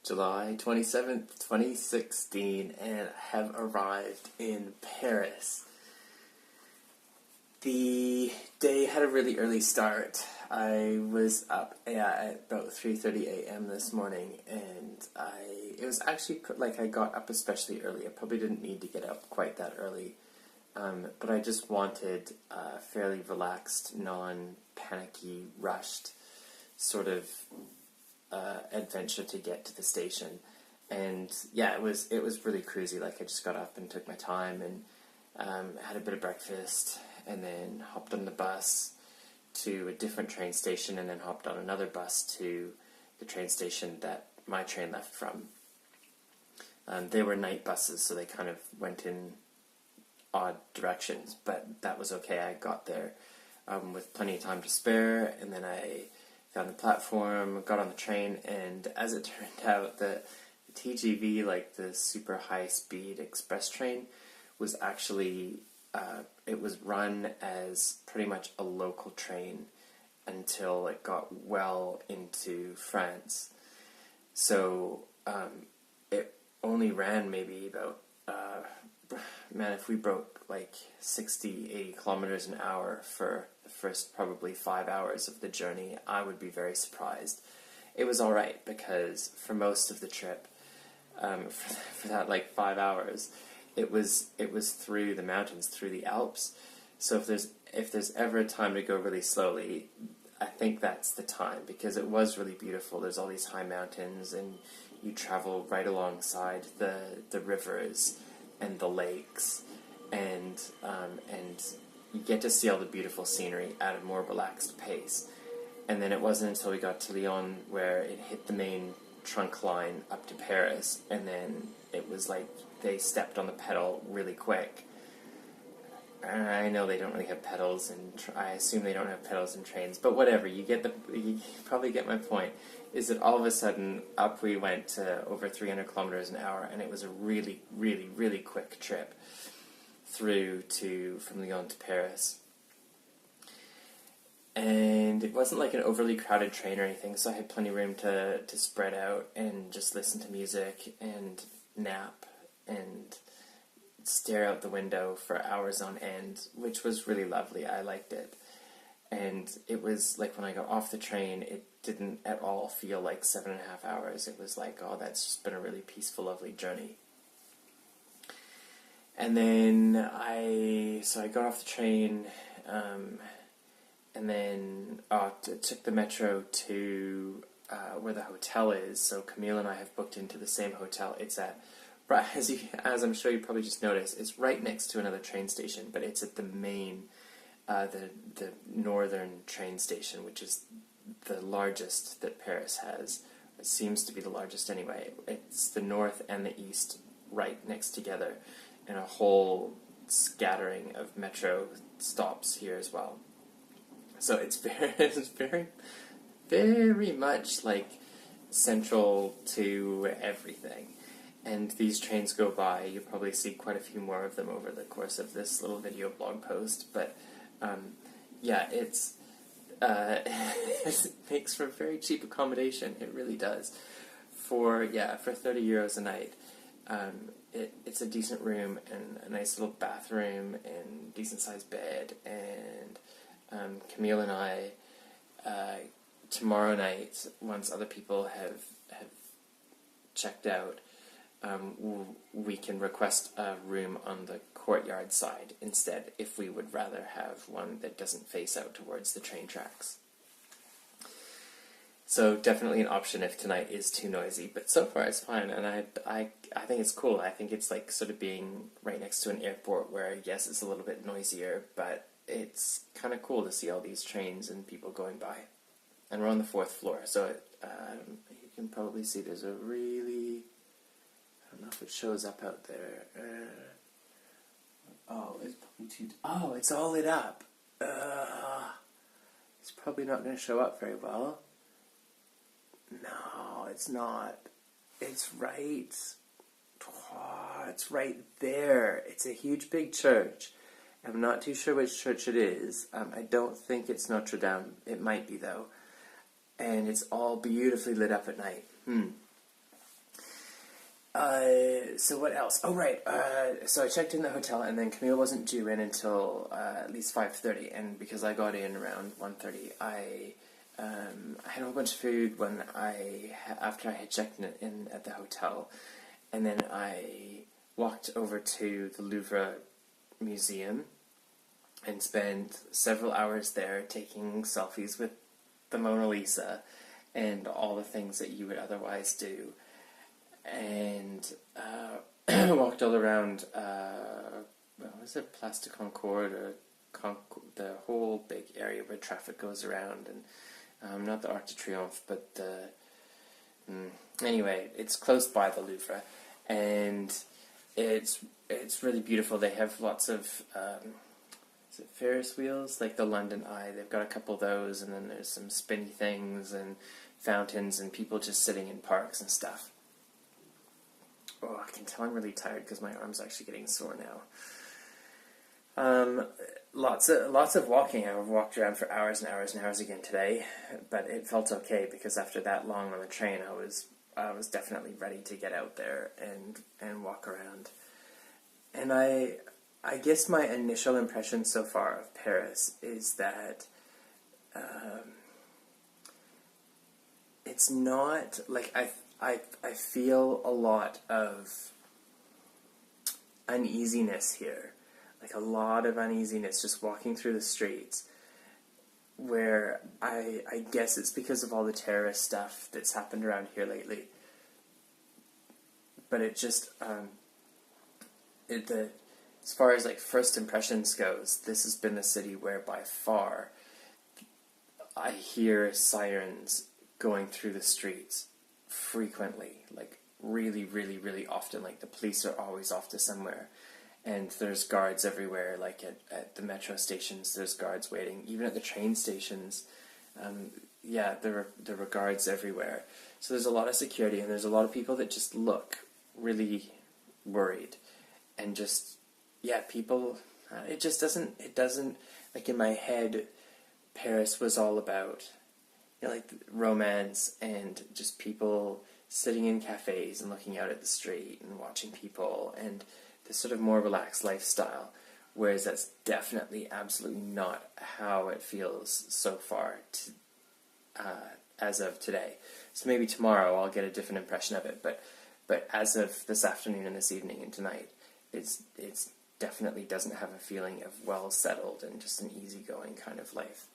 July 27th, 2016, and have arrived in Paris. The day had a really early start. I was up at about 3:30 a.m. this morning, and it was actually, I got up especially early. I probably didn't need to get up quite that early, but I just wanted a fairly relaxed, non-panicky, rushed sort of adventure to get to the station. And yeah, it was really cruisy. I just got up and took my time and had a bit of breakfast, and then hopped on the bus to a different train station, and then hopped on another bus to the train station that my train left from. They were night buses, so they kind of went in odd directions, but that was okay. I got there with plenty of time to spare, and then I found the platform, got on the train, and as it turned out, the TGV, the super high-speed express train, was actually, it was run as pretty much a local train until it got well into France. So it only ran maybe about, if we broke 60, 80 kilometers an hour for the first probably 5 hours of the journey, I would be very surprised. It was alright, because for most of the trip, for that 5 hours, it was through the mountains, through the Alps. So if there's ever a time to go really slowly, I think that's the time, because it was really beautiful. There's all these high mountains, and you travel right alongside the rivers and the lakes, and you get to see all the beautiful scenery at a more relaxed pace. And then it wasn't until we got to Lyon where it hit the main trunk line up to Paris, and then it was they stepped on the pedal really quick. I know they don't really have pedals, and I assume they don't have pedals in trains, but whatever, you probably get my point, is that all of a sudden up we went to over 300 kilometers an hour, and it was a really, really, really quick trip from Lyon to Paris. And it wasn't an overly crowded train or anything, so I had plenty of room to spread out and just listen to music and nap and stare out the window for hours on end, which was really lovely. I liked it. And it was when I got off the train, it didn't at all feel like 7.5 hours. It was oh, that's just been a really peaceful, lovely journey. And then I got off the train, and then took the metro to where the hotel is. So Camille and I have booked into the same hotel. It's at, as I'm sure you probably just noticed, it's right next to another train station, but it's at the main, the northern train station, which is the largest that Paris has. It seems to be the largest anyway. It's the north and the east right next together, and a whole scattering of metro stops here as well. So it's very, very much central to everything. And these trains go by. You'll probably see quite a few more of them over the course of this little video blog post. But yeah, it makes for very cheap accommodation. It really does. For 30 euros a night, it's a decent room and a nice little bathroom and decent sized bed. And Camille and I, tomorrow night, once other people have checked out, we can request a room on the courtyard side instead, if we would rather have one that doesn't face out towards the train tracks. So definitely an option if tonight is too noisy, but so far it's fine, and I think it's cool. I think it's sort of being right next to an airport where, yes, it's a little bit noisier, but it's kind of cool to see all these trains and people going by. And we're on the 4th floor, so you can probably see there's a really, I don't know if it shows up out there. It's probably too, it's all lit up. It's probably not going to show up very well. No, it's not. It's right. It's right there. It's a huge, big church. I'm not too sure which church it is. I don't think it's Notre Dame. It might be, though. And it's all beautifully lit up at night. So what else? Oh, right. So I checked in the hotel, and then Camille wasn't due in until at least 5:30, and because I got in around 1:30, I had a whole bunch of food after I had checked in at the hotel, and then I walked over to the Louvre Museum and spent several hours there taking selfies with the Mona Lisa and all the things that you would otherwise do. And walked all around, what was it, Place de Concorde, or the whole big area where traffic goes around, and not the Arc de Triomphe, but anyway, it's close by the Louvre, and it's really beautiful. They have lots of is it Ferris wheels, like the London Eye. They've got a couple of those, and then there's some spinny things and fountains and people just sitting in parks and stuff. Oh, I can tell I'm really tired because my arm's actually getting sore now. Lots of walking. I've walked around for hours and hours and hours again today, but it felt okay because after that long on the train, I was definitely ready to get out there and walk around. And I guess my initial impression so far of Paris is that it's not like I feel a lot of uneasiness here, like a lot of uneasiness just walking through the streets, where I guess it's because of all the terrorist stuff that's happened around here lately. But it just, as far as like first impressions goes, this has been the city where by far I hear sirens going through the streets frequently, like really, really, really often. Like the police are always off to somewhere, and there's guards everywhere. Like at the metro stations, there's guards waiting. Even at the train stations, there were guards everywhere. So there's a lot of security, and there's a lot of people that just look really worried, and just people. It doesn't like in my head. Paris was all about, like romance and just people sitting in cafes and looking out at the street and watching people and this sort of more relaxed lifestyle, whereas that's definitely absolutely not how it feels so far as of today. So maybe tomorrow I'll get a different impression of it, but as of this afternoon and this evening and tonight, it's definitely doesn't have a feeling of well settled and just an easygoing kind of life.